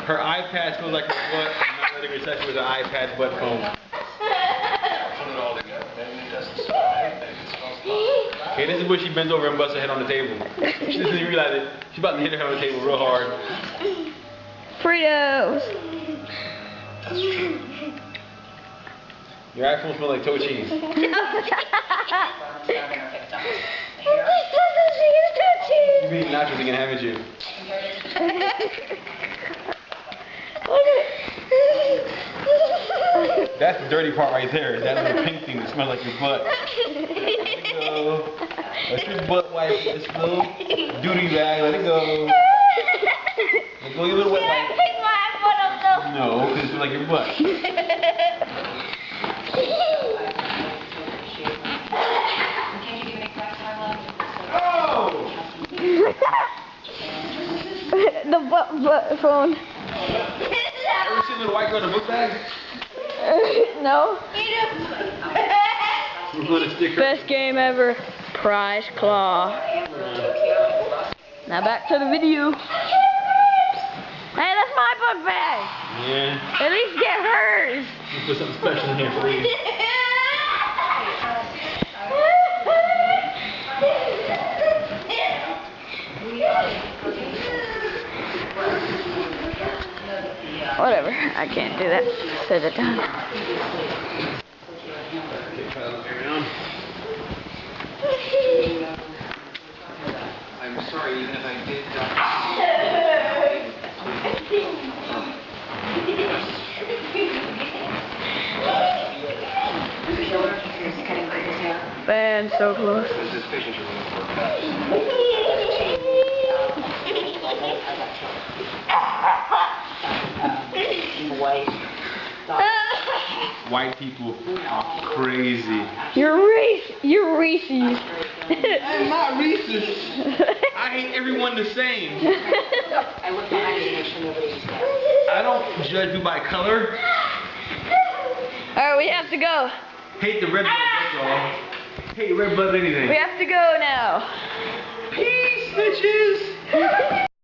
Her iPad smells like her butt. I'm not letting her touch with an iPad butt phone. Okay, this is where she bends over and busts her head on the table. She doesn't even realize it. She's about to hit her head on the table real hard. Fritos. That's true. Your iPhone smells like toe cheese. You You've eaten nachos again, haven't you? That's the dirty part right there. That little pink thing that smells like your butt. Let your butt wipe. This little duty bag. Let it go. Let go your little wet wipe. No, because it smells like your butt. Oh! The butt phone. Ever seen a little white girl in a book bag? No. We're going to stick her. Best game ever. Prize claw. Now back to the video. Hey, that's my book bag. Yeah. At least get hers. Let's put something special in here for you. Whatever. I can't do that. Set it down. I'm sorry, even if I did. Man, so close. White people are crazy. You're Reese's. I'm not racist. I hate everyone the same. I don't judge you by color. Alright, we have to go. Hate the red blood, that's all. Hate red blood anything. We have to go now. Peace, bitches.